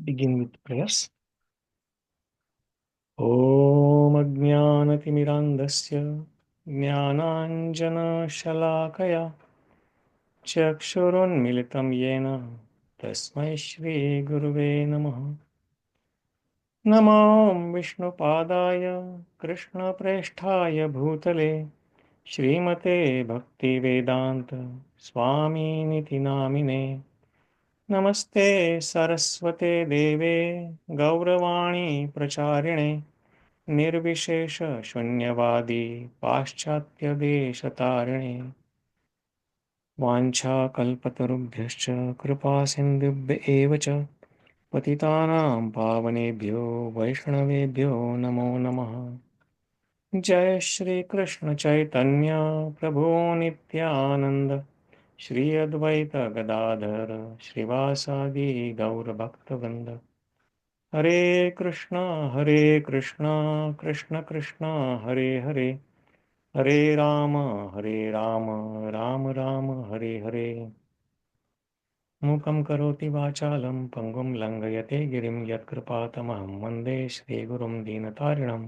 begin with prayers. Om Ajnanatimidandasya Jnananjana Shalakaya Chakshurunmilitam Yena Tasmai Shri Guruve Namaha. Namo Vishnupadaya Krishna Presthaya Bhutale Srimate Bhakti Vedanta Swami Niti Namine Namaste Saraswate Deve Gauravani Pracharine निर्विशेष शून्यवादी पाश्चात्य देशतारिणे वाञ्छाकल्पतरुभ्यश्च कृपा सिन्धुभ्य एव च पतितानां पावनेभ्यो वैष्णवेभ्यो नमो नमः। जय श्री कृष्ण चैतन्य प्रभु नित्यानंद श्री अद्वैत गदाधर श्रीवासादि गौर भक्तवृंद। हरे कृष्णा कृष्ण कृष्ण हरे हरे हरे राम राम राम हरे हरे। मूकं करोति वाचालं पंगुं लंघयते गिरिं यत्कृपातमहं वन्दे श्रीगुरुं दीनतारिणं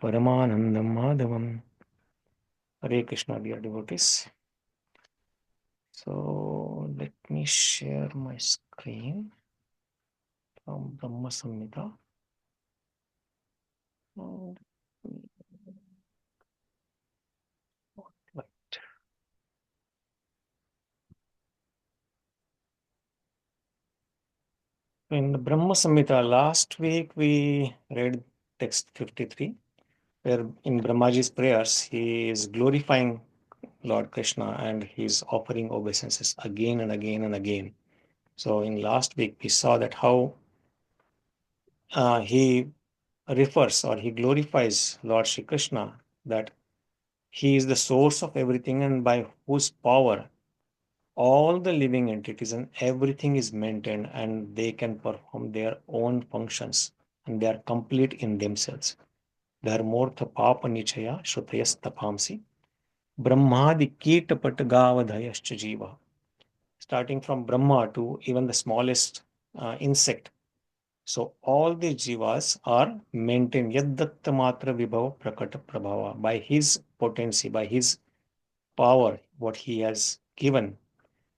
परमानन्दं माधवम्। हरे Krishna dear devotees. So let me share my screen from Brahma Samhita. And right. In the Brahma Samhita, last week we read text 53, where in Brahmaji's prayers he is glorifying Lord Krishna and he is offering obeisances again and again and again. So in last week we saw that how he refers or he glorifies Lord Shri Krishna, that he is the source of everything and by whose power all the living entities and everything is maintained and they can perform their own functions and they are complete in themselves. Dharmortha papa nichaya shrutayas tapamsi brahmadi kitapat gavadhayascha jiva. Starting from Brahma to even the smallest insect. So all the jivas are maintained yaddatta matra vibhava prakata prabhava, by his potency, by his power, what he has given,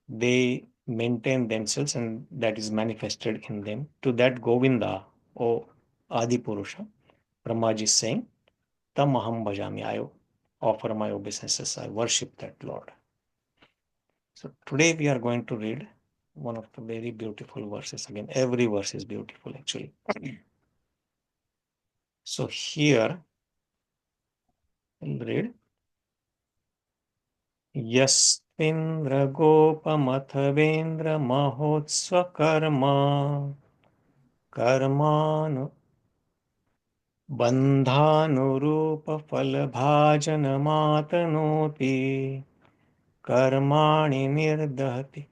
they maintain themselves and that is manifested in them. To that Govinda, O ādi-puruṣaṁ, Brahmaji is saying, Tam ahaṁ bhajāmi, I offer my obeisances, I worship that Lord. So today we are going to read one of the very beautiful verses. Again, every verse is beautiful actually. So here we'll read Yasvindragopam-athavendram karmānu bandhānurūpa-phala-bhājanam ātanoti karmāṇi nirdahati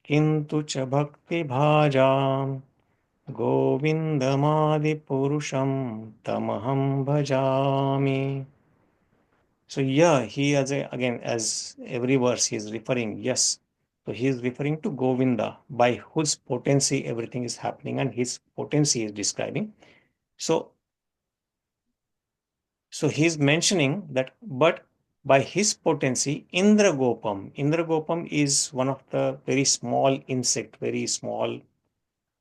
kintu ca bhakti-bhājāṁ govindam ādi-puruṣaṁ tam-ahaṁ bhajāmi. So yeah, he again, as every verse he is referring, yes. So he is referring to Govinda, by whose potency everything is happening and his potency is describing. So he's mentioning that, but by his potency, indragopam is one of the very small insect, very small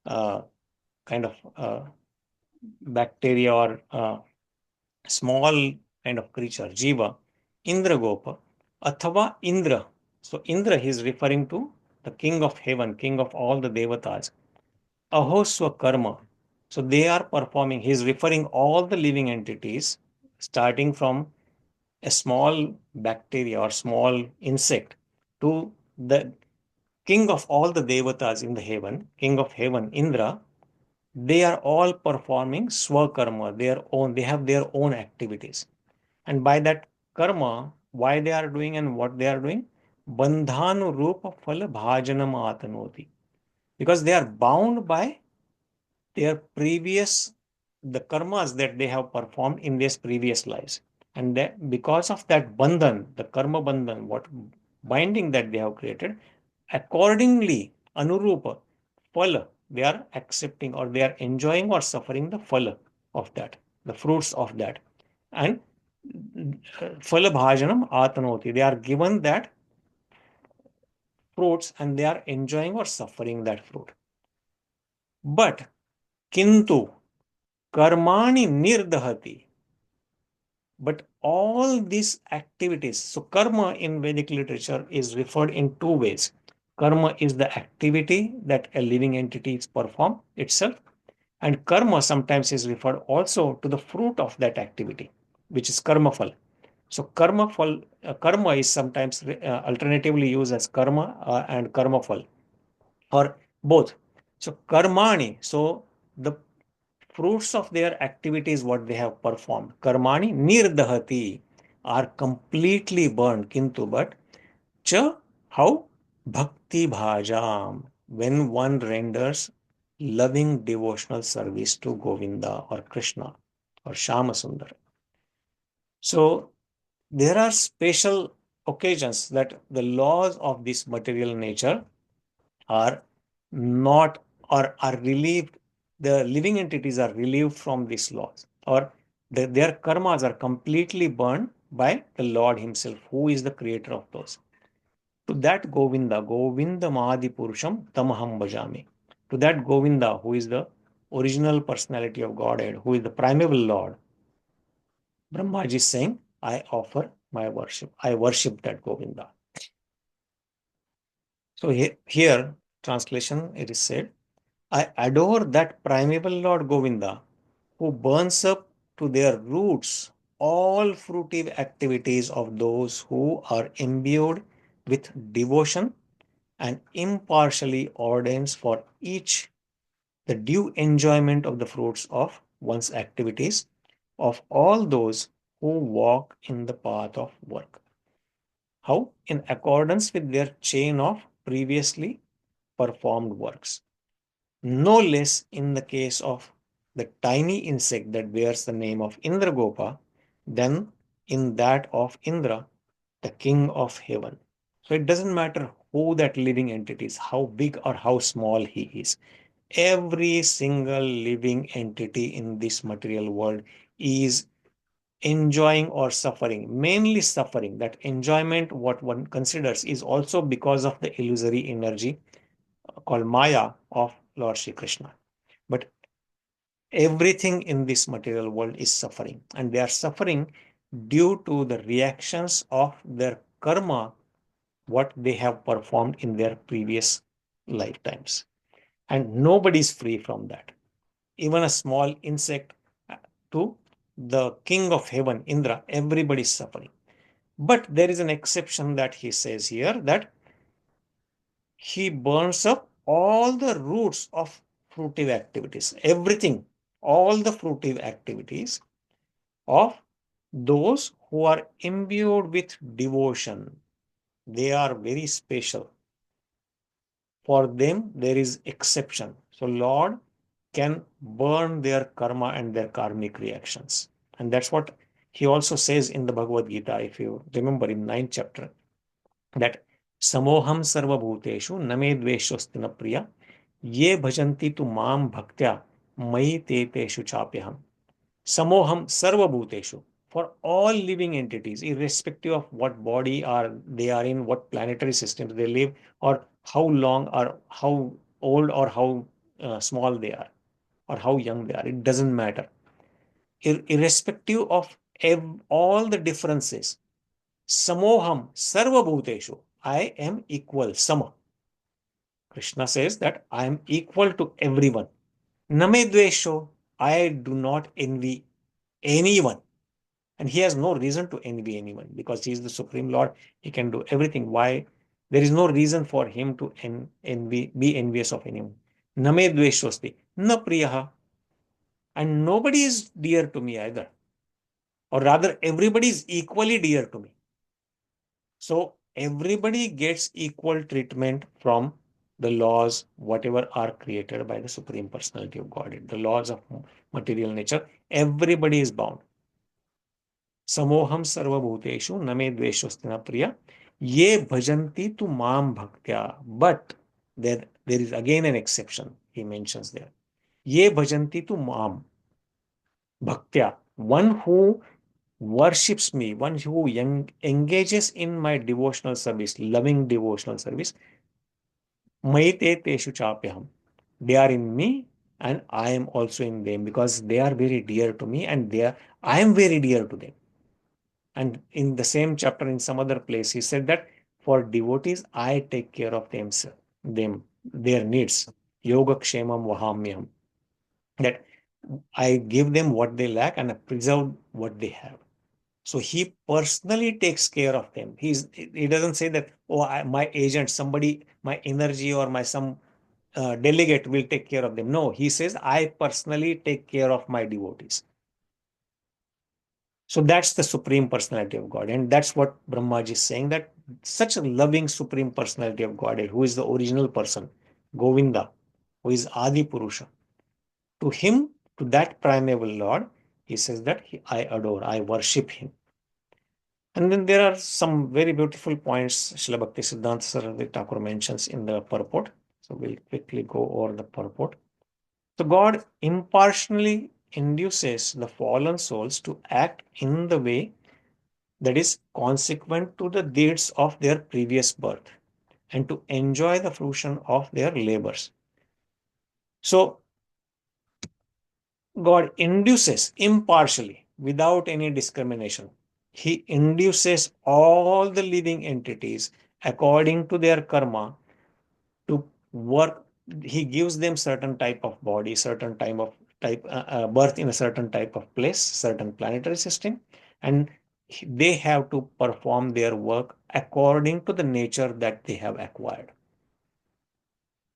kind of bacteria or small kind of creature, jiva, indragopa, athava Indra. So Indra, he is referring to the king of heaven, king of all the devatas. Aho sva-karma. So they are performing, he is referring all the living entities, starting from a small bacteria or small insect to the king of all the devatas in the heaven, king of heaven, Indra. They are all performing sva-karma, their own, they have their own activities. And by that karma, why they are doing and what they are doing? Bandhānurūpa-phala-bhājanam ātanoti. Because they are bound by their previous, the karmas that they have performed in their previous lives. And that because of that bandhan, the karma bandhan, what binding that they have created, accordingly, anurupa, phala, they are accepting or they are enjoying or suffering the phala of that, the fruits of that. And phala-bhājanam ātanoti, they are given that fruits and they are enjoying or suffering that fruit. But kintu karmāṇi nirdahati, but all these activities, so karma in Vedic literature is referred in two ways. Karma is the activity that a living entity is perform itself, and karma sometimes is referred also to the fruit of that activity, which is karma phal. So karma is sometimes alternatively used as karma and karma phal, or both. So karmāṇi, so the fruits of their activities, what they have performed, karmāṇi nirdahati, are completely burned, kintu, but cha, how? Bhakti-bhājāṁ, when one renders loving devotional service to Govinda or Krishna or Shama Sundar. So there are special occasions that the laws of this material nature are not, or are relieved, the living entities are relieved from these laws, or their karmas are completely burned by the Lord Himself, who is the creator of those. To that Govinda, govindam ādi-puruṣaṁ tam ahaṁ bhajāmi. To that Govinda, who is the original personality of Godhead, who is the primeval Lord, Brahmaji is saying, I offer my worship. I worship that Govinda. So here translation, it is said, I adore that primeval Lord Govinda, who burns up to their roots all fruitive activities of those who are imbued with devotion and impartially ordains for each the due enjoyment of the fruits of one's activities of all those who walk in the path of work. How? In accordance with their chain of previously performed works. No less in the case of the tiny insect that bears the name of Indragopa than in that of Indra, the king of heaven. So it doesn't matter who that living entity is, how big or how small he is. Every single living entity in this material world is enjoying or suffering, mainly suffering. That enjoyment, what one considers, is also because of the illusory energy called Maya of Lord Shri Krishna. But everything in this material world is suffering, and they are suffering due to the reactions of their karma, what they have performed in their previous lifetimes. And nobody is free from that. Even a small insect to the king of heaven, Indra, everybody is suffering. But there is an exception that he says here, that he burns up all the roots of fruitive activities, everything, all the fruitive activities of those who are imbued with devotion. They are very special. For them, there is exception. So Lord can burn their karma and their karmic reactions. And that's what he also says in the Bhagavad Gita, if you remember in 9th chapter, that samoham sarva bhuteshu name dveshostina priya ye bhajanti tu mam bhaktya mai te teshu chapyaham. Samoham sarva bhuteshu, for all living entities, irrespective of what body are they are in, what planetary systems they live, or how long or how old or how small they are, or how young they are, it doesn't matter. Irrespective of all the differences, samoham sarva bhuteshu, I am equal, sama. Krishna says that I am equal to everyone. Name dvesho, I do not envy anyone. And he has no reason to envy anyone because he is the Supreme Lord. He can do everything. Why? There is no reason for him to be envious of anyone. Name dveshosti, na priyaha. And nobody is dear to me either. Or rather, everybody is equally dear to me. So everybody gets equal treatment from the laws, whatever are created by the Supreme Personality of Godhead, the laws of material nature. Everybody is bound. Samoham sarva bhuteshu name dveshostina priya ye bhajanti tu mam bhaktya. But there there is again an exception he mentions there. Ye bhajanti tu mam bhaktya, one who worships me, one who engages in my devotional service, loving devotional service, maite teshu chapyaham. They are in me and I am also in them because they are very dear to me and I am very dear to them. And in the same chapter, in some other place, he said that for devotees, I take care of their needs. Yoga kshemam vahamyam. That I give them what they lack and I preserve what they have. So he personally takes care of them. He doesn't say that, oh, my agent, somebody, my energy or my some delegate will take care of them. No, he says, I personally take care of my devotees. So that's the Supreme Personality of God. And that's what Brahmaji is saying, that such a loving Supreme Personality of Godhead, who is the original person, Govinda, who is ādi-puruṣaṁ. To him, to that primeval Lord, he says that I adore, I worship him. And then there are some very beautiful points Srila Bhakti Siddhanta Saraswati Thakur mentions in the purport. So we'll quickly go over the purport. So God impartially induces the fallen souls to act in the way that is consequent to the deeds of their previous birth and to enjoy the fruition of their labors. So God induces impartially without any discrimination. He induces all the living entities according to their karma to work. He gives them certain type of body, certain birth in a certain type of place, certain planetary system, and they have to perform their work according to the nature that they have acquired.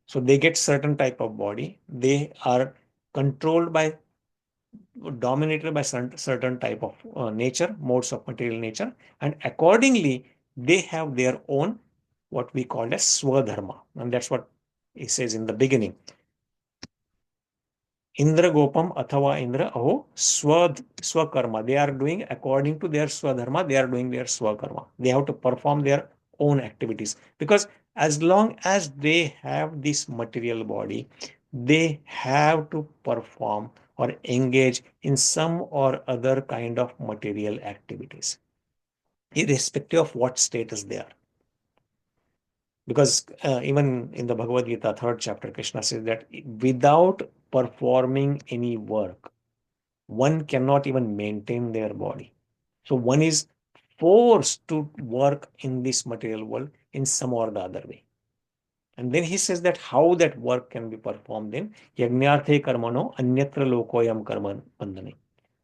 So they get certain type of body. They are controlled by, dominated by certain type of nature, modes of material nature, and accordingly they have their own what we call as swa-dharma, and that's what he says in the beginning. Indragopam athava Indra aho sva-karma. They are doing according to their swa-dharma, they are doing their swa-karma. They have to perform their own activities because as long as they have this material body, they have to perform or engage in some or other kind of material activities, irrespective of what status they are. Because even in the Bhagavad Gita, 3rd chapter, Krishna says that without performing any work, one cannot even maintain their body. So one is forced to work in this material world in some or the other way. And then he says that how that work can be performed in yajñārthe karmano anyatra lokoyam karma bandhane.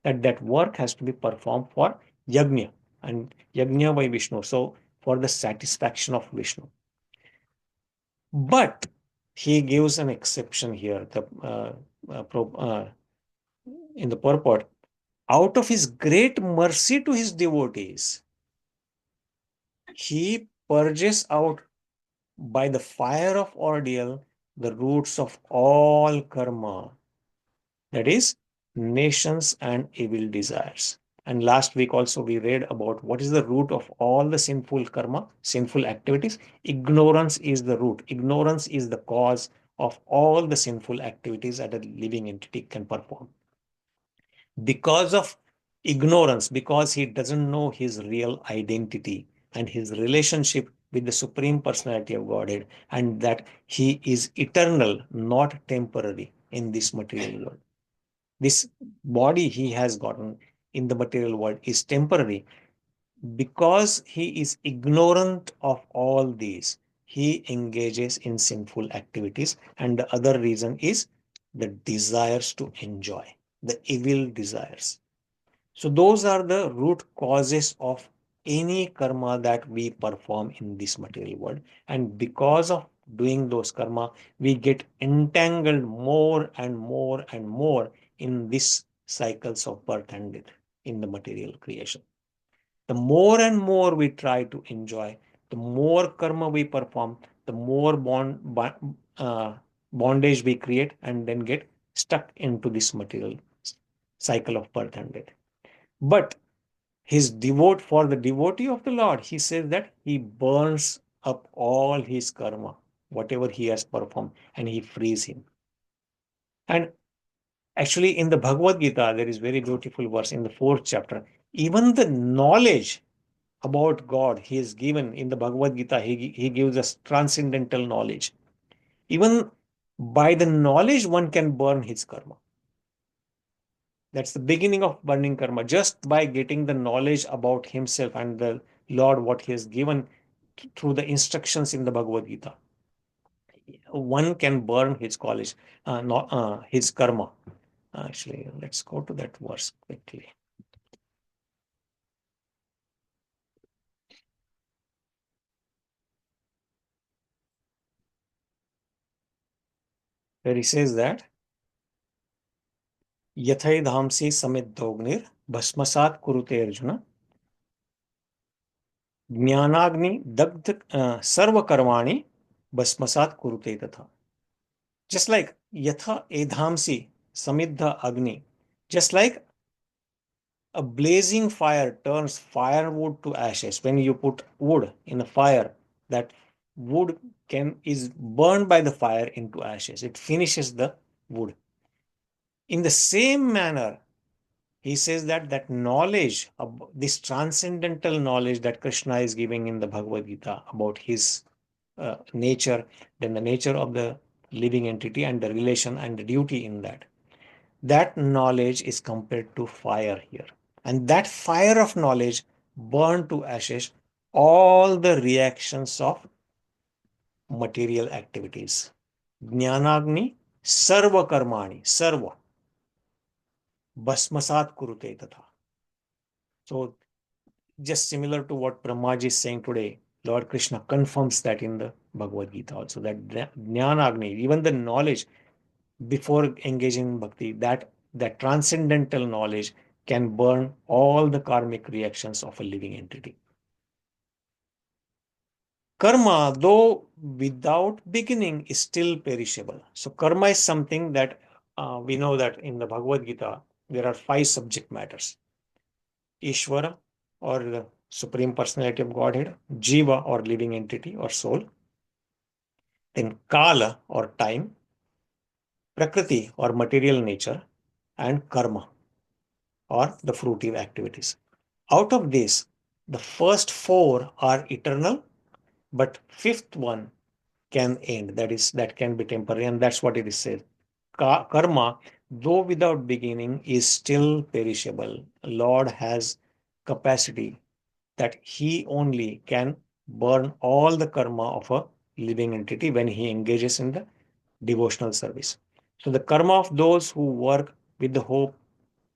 That work has to be performed for yajna and yajna by Vishnu. So for the satisfaction of Vishnu. But he gives an exception here in the purport. Out of his great mercy to his devotees, he purges out by the fire of ordeal the roots of all karma, that is, nations and evil desires. And last week also we read about what is the root of all the sinful karma, sinful activities. Ignorance is the root. Ignorance is the cause of all the sinful activities that a living entity can perform. Because of ignorance, because he doesn't know his real identity and his relationship with the Supreme Personality of Godhead, and that he is eternal, not temporary in this material world. This body he has gotten in the material world is temporary. Because he is ignorant of all these, he engages in sinful activities. And the other reason is the desires to enjoy, the evil desires. So those are the root causes of any karma that we perform in this material world. And because of doing those karma, we get entangled more and more and more in these cycles of birth and death in the material creation. The more and more we try to enjoy, the more karma we perform, the more bondage we create and then get stuck into this material cycle of birth and death. But for the devotee of the Lord, he says that he burns up all his karma. whatever he has performed, and he frees him. And actually, in the Bhagavad Gita, there is very beautiful verse in the 4th chapter. Even the knowledge about God he is given in the Bhagavad Gita, he gives us transcendental knowledge. Even by the knowledge, one can burn his karma. That's the beginning of burning karma, just by getting the knowledge about himself and the Lord, what he has given through the instructions in the Bhagavad Gita. One can burn his college, not his karma. Actually, let's go to that verse quickly. Where he says that यथैधांसि समिद्धोऽग्निर् भस्मसात् कुरुते अर्जुन ज्ञानाग्नि दग्ध सर्व कर्माणि भस्मसात् कुरुते तथा. Just like yatha edhamsi samiddha agni, just like a blazing fire turns firewood to ashes. When you put wood in a fire, that wood is burned by the fire into ashes. It finishes the wood. In the same manner, he says that knowledge, this transcendental knowledge that Krishna is giving in the Bhagavad Gita about his nature, then the nature of the living entity and the relation and the duty in that knowledge is compared to fire here. And that fire of knowledge burned to ashes all the reactions of material activities. Jnanagni sarva karmani, sarva bhasmasat kurute tatha. So just similar to what Brahmaji is saying today, Lord Krishna confirms that in the Bhagavad Gita also, that Jnanagni, even the knowledge before engaging in bhakti, that transcendental knowledge can burn all the karmic reactions of a living entity. Karma, though without beginning, is still perishable. So karma is something that we know that in the Bhagavad Gita, there are 5 subject matters. Ishvara, or the Supreme Personality of Godhead, Jiva, or living entity or soul, then Kala, or time, Prakriti, or material nature, and Karma, or the fruitive activities. Out of this, the first 4 are eternal, but 5th one can end. That can be temporary, and that's what it is said. Karma, though without beginning, is still perishable. Lord has capacity that he only can burn all the karma of a living entity when he engages in the devotional service. So the karma of those who work with the hope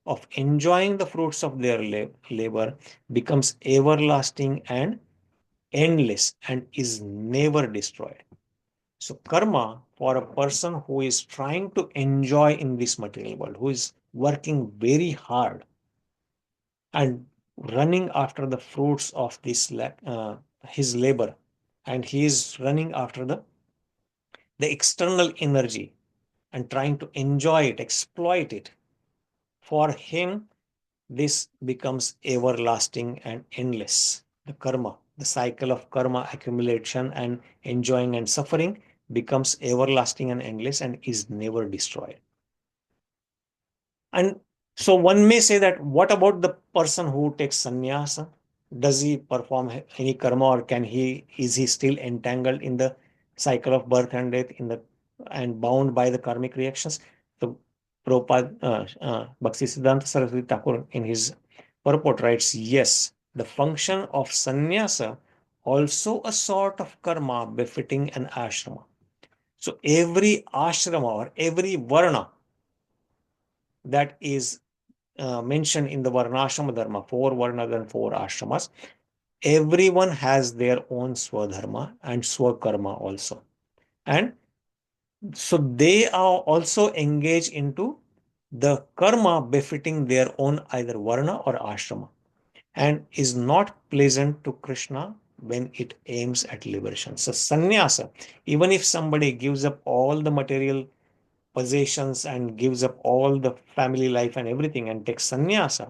of enjoying the fruits of their labor becomes everlasting and endless and is never destroyed. So karma for a person who is trying to enjoy in this material world, who is working very hard and running after the fruits of this his labor, and he is running after the external energy and trying to enjoy it, exploit it. For him, this becomes everlasting and endless. The karma, the cycle of karma accumulation and enjoying and suffering becomes everlasting and endless and is never destroyed. And so one may say that what about the person who takes sannyasa? Does he perform any karma, or is he still entangled in the cycle of birth and death and bound by the karmic reactions? So Prabhupada, Bhaktisiddhanta Saraswati Thakur in his purport writes, yes, the function of sannyasa also a sort of karma befitting an ashrama. So every ashrama or every varna that is mentioned in the Varnashrama Dharma, 4 Varnas and 4 Ashramas, everyone has their own Swadharma and Swakarma also. And so they are also engaged into the karma befitting their own either Varna or Ashrama, and is not pleasant to Krishna when it aims at liberation. So sannyasa, even if somebody gives up all the material possessions and gives up all the family life and everything and takes sannyasa,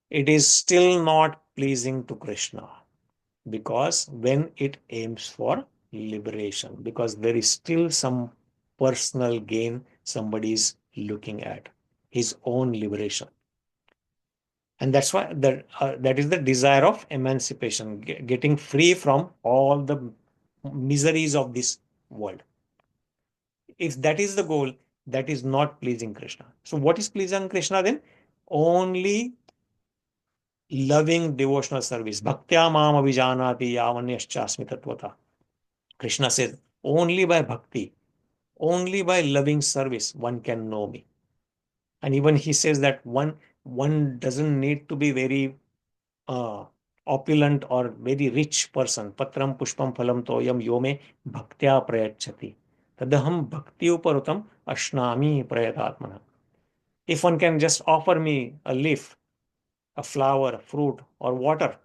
it is still not pleasing to Krishna, because when it aims for liberation, because there is still some personal gain somebody is looking at, his own liberation. And that's why that is the desire of emancipation, getting free from all the miseries of this world. If that is the goal, that is not pleasing Krishna. So what is pleasing Krishna then? Only loving devotional service. Bhaktya mam abhijanati yavanyashchasmi tatvata. Krishna says, only by bhakti, only by loving service, one can know me. And even he says that one doesn't need to be very uh, opulent or very rich person. Patram pushpam phalam toyam yome bhaktya prayachati. Tadaham bhakti uparutam ashnami prayatatmana. If one can just offer me a leaf, a flower, a fruit, or water,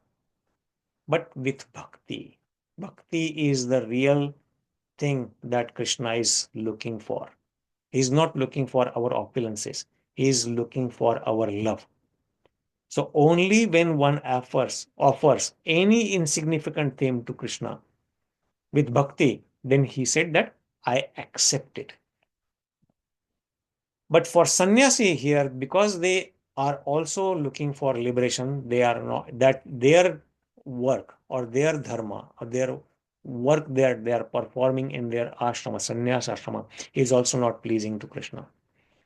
but with bhakti. Bhakti is the real thing that Krishna is looking for. He is not looking for our opulences. He is looking for our love. So only when one offers any insignificant thing to Krishna with bhakti, then he said that I accept it. But for sannyasi here, because they are also looking for liberation, they are not, that their work or their dharma or their work they are performing in their ashrama, sannyas ashrama, is also not pleasing to Krishna.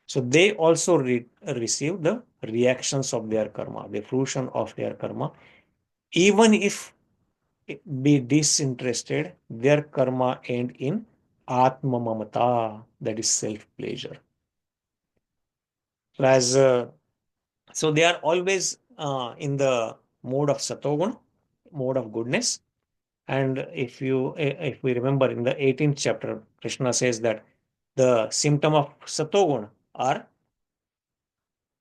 So they also receive the reactions of their karma, the fruition of their karma. Even if be disinterested, their karma end in atma mamata, that is self-pleasure. So they are always in the mode of satoguna, mode of goodness. And if we remember in the 18th chapter, Krishna says that the symptom of satoguna are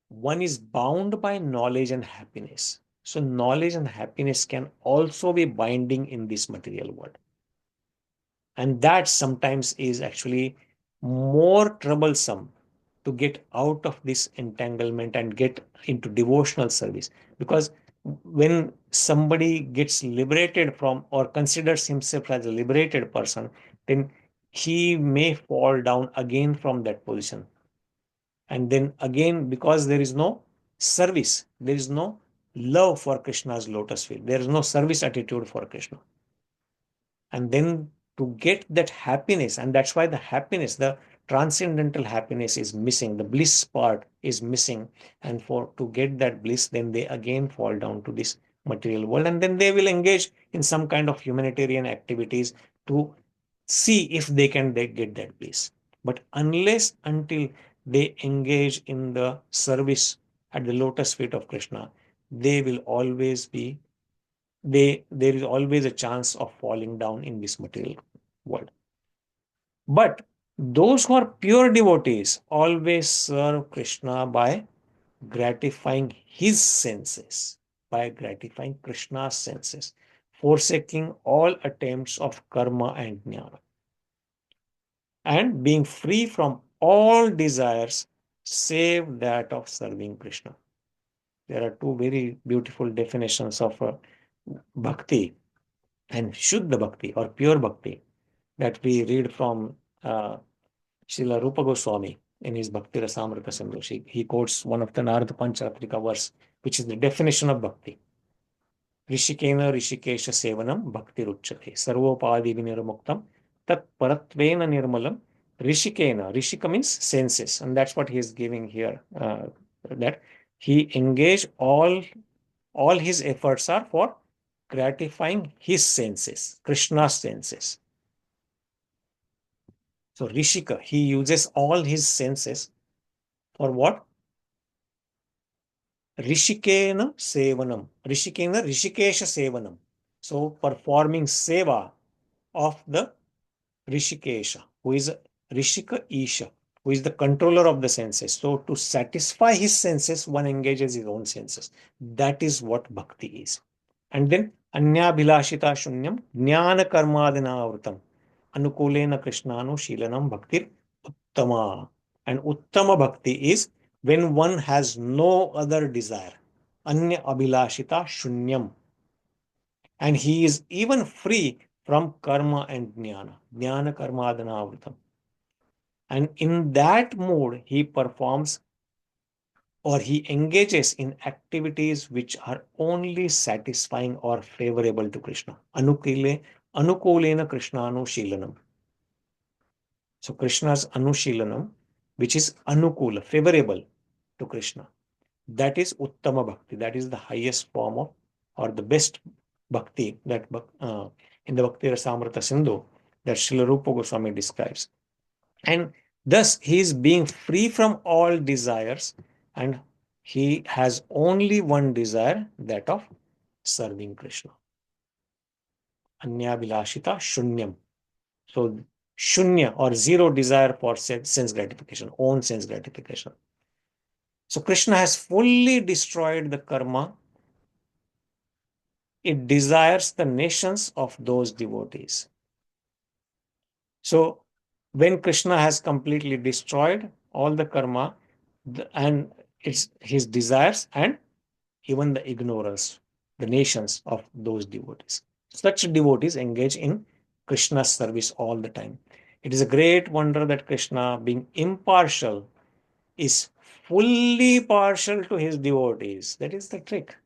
one is bound by knowledge and happiness. So knowledge and happiness can also be binding in this material world. And that sometimes is actually more troublesome to get out of this entanglement and get into devotional service. Because when somebody gets liberated from or considers himself as a liberated person, then he may fall down again from that position. And then again, because there is no service, there is no love for Krishna's lotus feet, there is no service attitude for Krishna. And then to get that happiness, and that's why the happiness, the transcendental happiness is missing, the bliss part is missing. And for to get that bliss, then they again fall down to this material world, and then they will engage in some kind of humanitarian activities to see if they can get that bliss. But unless until they engage in the service at the lotus feet of Krishna, they will always be there is always a chance of falling down in this material world. But those who are pure devotees always serve Krishna by gratifying his senses, by gratifying Krishna's senses, forsaking all attempts of karma and jnana, and being free from all desires save that of serving Krishna. There are two very beautiful definitions of bhakti and Shuddha Bhakti or pure Bhakti that we read from Srila Rupa Goswami in his Bhakti Rasamrita Sindhu. He quotes one of the Narada Pancharatrika verse, which is the definition of Bhakti. Rishikena Rishikesha Sevanam Bhakti Ruchyate Sarvopadi Vinirmuktam Tat Paratvena Nirmalam Rishikena. Rishika means senses, and that's what he is giving here. That he engaged all his efforts are for gratifying his senses, Krishna's senses. So Rishika, he uses all his senses for what? Rishikena Sevanam. Rishikena Rishikesha Sevanam. So performing seva of the Rishikesha, who is Rishika Isha, who is the controller of the senses. So to satisfy his senses, one engages his own senses. That is what bhakti is. And then Anyabhilashita Shunyam Jnana Karmadinavrutam Anukulena Krishnanu Shilanam Bhaktir Uttama. And Uttama Bhakti is when one has no other desire. Anya Abhilashita Shunyam. And he is even free from karma and jnana. Jnana karma adhanavritam. And in that mode, he performs or he engages in activities which are only satisfying or favorable to Krishna. Anukulena Krishna Anushilanam. So Krishna's Anushilanam, which is anukula, favorable to Krishna. That is Uttama Bhakti. That is the highest form of or the best bhakti that in the Bhakti Rasamrita Sindhu that Srila Rupa Goswami describes. And thus he is being free from all desires and he has only one desire, that of serving Krishna. Anyabhilashita shunyam. So shunya or zero desire for sense gratification, own sense gratification. So Krishna has fully destroyed the karma. It desires the nations of those devotees. So when Krishna has completely destroyed all the karma and it's his desires and even the ignorance, the nations of those devotees. Such devotees engage in Krishna's service all the time. It is a great wonder that Krishna, being impartial, is fully partial to his devotees. That is the trick.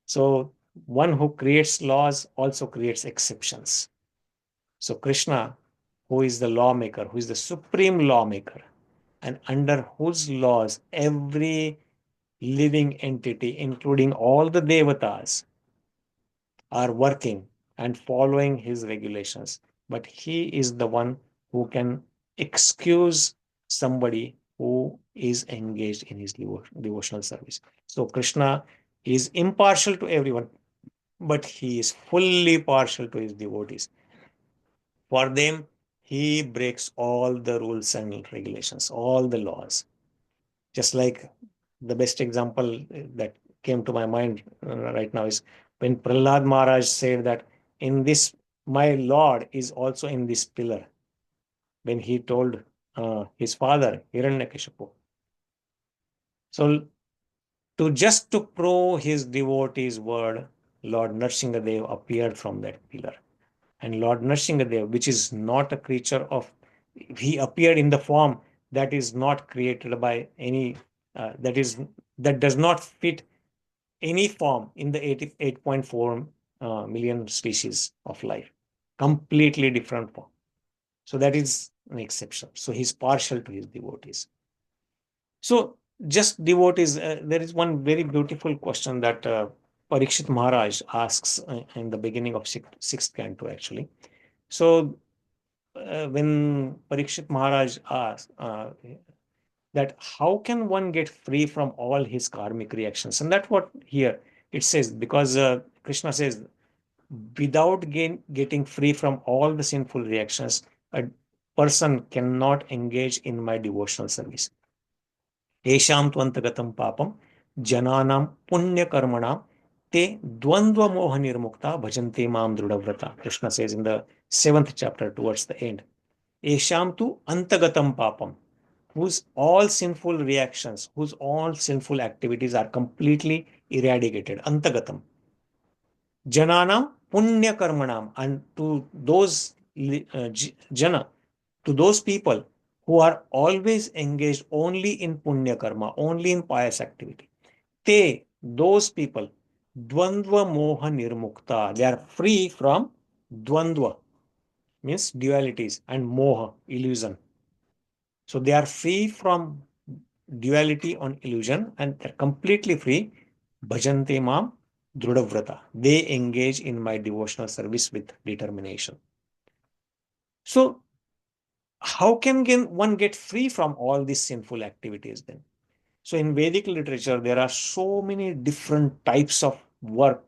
So one who creates laws also creates exceptions. So Krishna, who is the lawmaker, who is the supreme lawmaker, and under whose laws every living entity, including all the devatas, are working and following his regulations. But he is the one who can excuse somebody who is engaged in his devotional service. So Krishna is impartial to everyone, but he is fully partial to his devotees. For them, he breaks all the rules and regulations, all the laws. Just like the best example that came to my mind right now is when Prahlad Maharaj said that in this, my Lord is also in this pillar, when he told his father, Hiranyakashipu. So to prove his devotee's word, Lord Nrsimhadev appeared from that pillar. And Lord Nrsimhadev, which is not a creature of, he appeared in the form that is not created by any, that does not fit any form in the 8.4 million species of life. Completely different form. So that is an exception. So he's partial to his devotees. So just devotees, there is one very beautiful question that Parikshit Maharaj asks in the beginning of sixth canto actually. So when Parikshit Maharaj asks that how can one get free from all his karmic reactions, and that's what here it says, because Krishna says, without getting free from all the sinful reactions, a person cannot engage in my devotional service. Esham tvantagatam papam jananam punya karmanam te dvandva moha nirmukta bhajante mam drudavrata. Krishna says in the 7th chapter towards the end. Esham tu antagatam papam, whose all sinful reactions, whose all sinful activities are completely eradicated. Antagatam. Jananam punya karmanam, and to those jana, to those people who are always engaged only in punya karma, only in pious activity. Te, those people, dvandva moha nirmukta, they are free from dvandva, means dualities, and moha, illusion. So they are free from duality on illusion and they're completely free. Bhajante mam drudavrata. They engage in my devotional service with determination. So how can one get free from all these sinful activities then? So in Vedic literature, there are so many different types of work,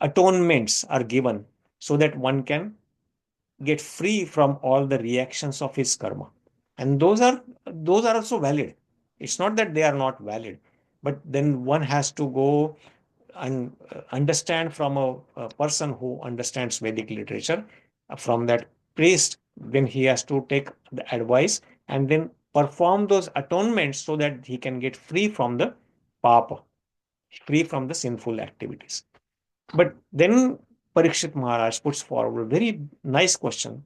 atonements are given so that one can get free from all the reactions of his karma. And those are also valid. It's not that they are not valid, but then one has to go and understand from a person who understands Vedic literature, from that priest, then he has to take the advice and then perform those atonements so that he can get free from the papa, free from the sinful activities. But then Parikshit Maharaj puts forward a very nice question.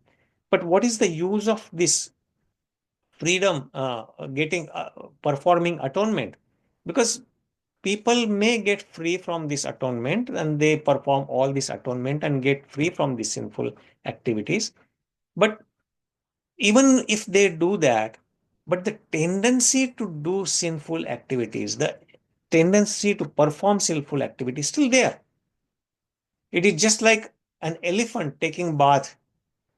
But what is the use of this freedom, performing atonement? Because people may get free from this atonement and they perform all this atonement and get free from these sinful activities. But even if they do that, but the tendency to do sinful activities, the tendency to perform sinful activities is still there. It is just like an elephant taking bath.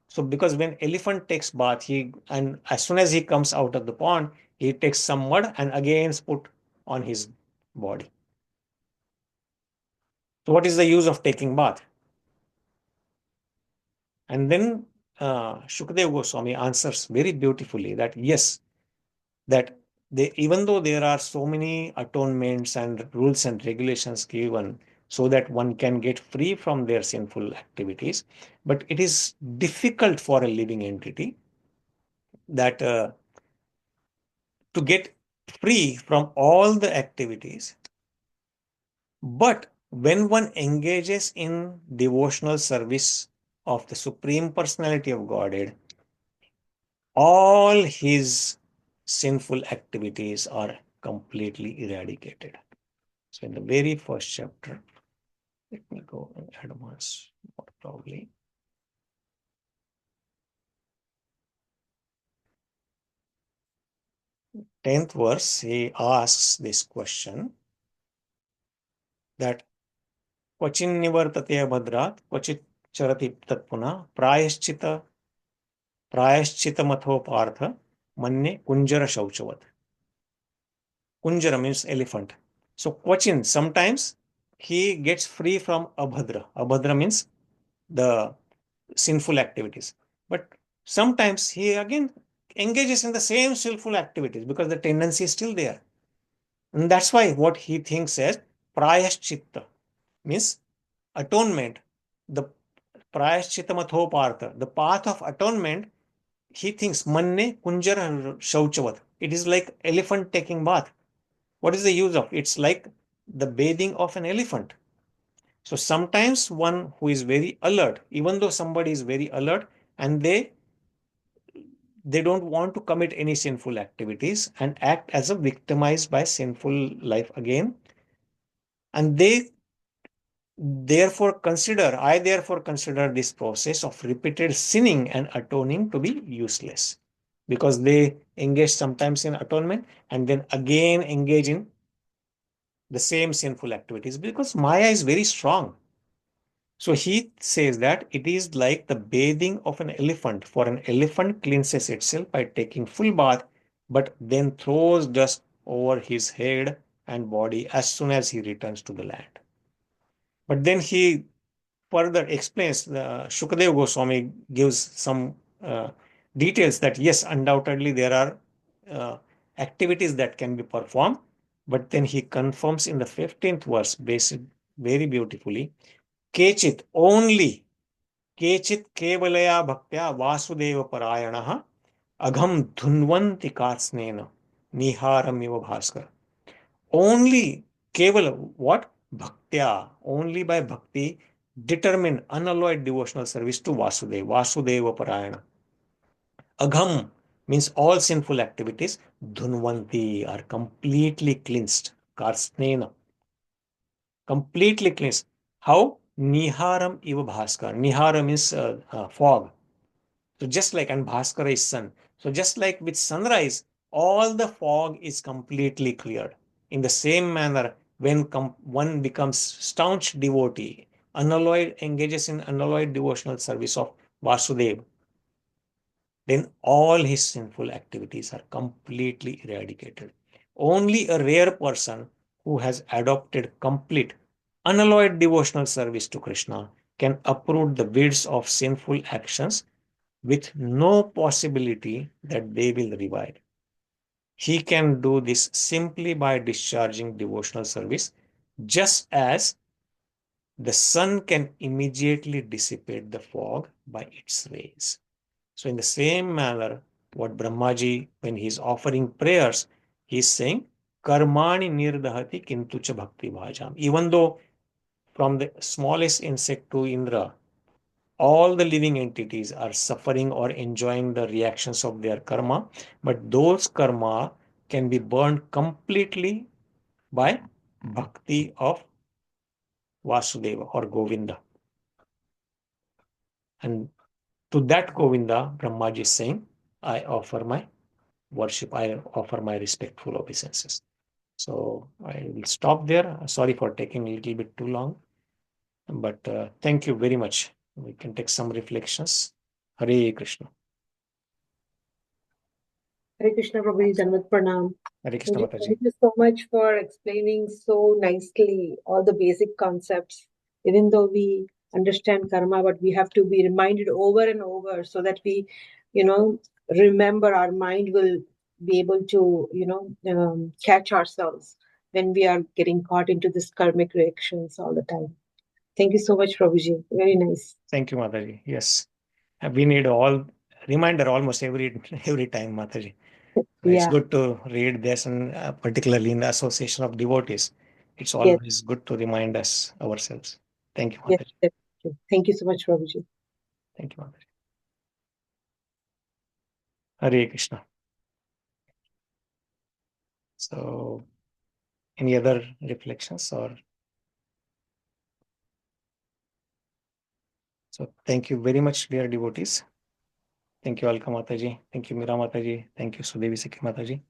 So because when elephant takes bath, and as soon as he comes out of the pond, he takes some mud and again put on his body. So what is the use of taking bath? And then Shukadeva Goswami answers very beautifully that yes, that even though there are so many atonements and rules and regulations given so that one can get free from their sinful activities, but it is difficult for a living entity that to get free from all the activities. But when one engages in devotional service of the Supreme Personality of Godhead, all his sinful activities are completely eradicated. So in the very first chapter, let me go and advance more probably. 10th verse, he asks this question that Kvachin nivartate abhadrat, kvachit charati tatpuna, prayashchita partha, manne kunjara shauchavat. Kunjara means elephant. So Kvachin, sometimes he gets free from abhadra. Abhadra means the sinful activities. But sometimes he again engages in the same sinful activities because the tendency is still there. And that's why what he thinks as prayashchitta means atonement, the prayashchitta mathopartha, the path of atonement, he thinks manne kunjara shauchavat. It is like elephant taking bath. What is the use of? It's like the bathing of an elephant. So sometimes one who is very alert, even though somebody is very alert and they don't want to commit any sinful activities and act as a victimized by sinful life again, and I therefore consider this process of repeated sinning and atoning to be useless, because they engage sometimes in atonement and then again engage in the same sinful activities because Maya is very strong. So he says that it is like the bathing of an elephant. For an elephant cleanses itself by taking full bath, but then throws dust over his head and body as soon as he returns to the land. But then he further explains, Shukadeva Goswami gives some details that yes, undoubtedly there are activities that can be performed, but then he confirms in the 15th verse, very beautifully, Kechit only, Kechit kevalaya bhaktya vasudeva parayanaha agham dhunvanti katsnena niharam iva bhaskar. Only kevala, what? Bhaktya, only by bhakti, determined, unalloyed devotional service to Vasudeva Parayana. Agham means all sinful activities, dhunvanti are completely cleansed. Karsnena, completely cleansed. How? Niharam iva bhaskar. Nihara means fog. So just like, and Bhaskara is sun. So just like with sunrise, all the fog is completely cleared. In the same manner, when one becomes staunch devotee, engages in unalloyed devotional service of Vasudeva, then all his sinful activities are completely eradicated. Only a rare person who has adopted complete unalloyed devotional service to Krishna can uproot the weeds of sinful actions with no possibility that they will revive. He can do this simply by discharging devotional service, just as the sun can immediately dissipate the fog by its rays. So in the same manner, what Brahmaji, when he is offering prayers, he is saying, karmāṇi nirdahati kintu bhakti-bhājāṁ. Even though from the smallest insect to Indra, all the living entities are suffering or enjoying the reactions of their karma, but those karma can be burned completely by bhakti of Vasudeva or Govinda. And to that Govinda, Brahmaji is saying, I offer my worship, I offer my respectful obeisances. So I will stop there. Sorry for taking a little bit too long, but thank you very much. We can take some reflections. Hare Krishna. Hare Krishna, Prabhuji, Janmat Pranam. Hare Krishna Prabhuji, Mataji. thank you so much for explaining so nicely all the basic concepts. Even though we understand karma, but we have to be reminded over and over so that we, remember, our mind will be able to, catch ourselves when we are getting caught into this karmic reactions all the time. Thank you so much, Prabhuji. Very nice. Thank you, Mataji. Yes. We need all reminder almost every time, Mataji. It's good to read this, and particularly in the association of devotees. It's always good to remind us ourselves. Thank you, Mataji. Yes. Thank you so much, Prabhuji. Thank you, Mataji. Hare Krishna. So, any other reflections or? So, thank you very much, dear devotees. Thank you, Alka Mataji. Thank you, Mira Mataji. Thank you, Sudevi Sikhi Mataji.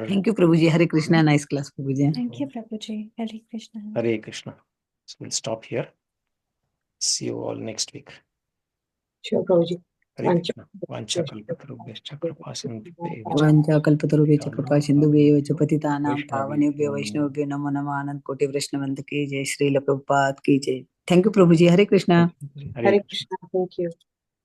Thank you, Prabhuji. Hare Krishna. Nice class, Prabhuji. Thank you, Prabhuji. Hare Krishna. Hare Krishna. So, we'll stop here. See you all next week. Sure, Prabhuji. Vanchakalpatarubhyascha कृपा पतितानां पावनेभ्यो वैष्णवेभ्यो नमो नमः आनंद कोटि वैष्णवंत की जय श्रील प्रभुपाद की जय. Thank you, Prabhuji. Hare Krishna. Hare Krishna. Thank you.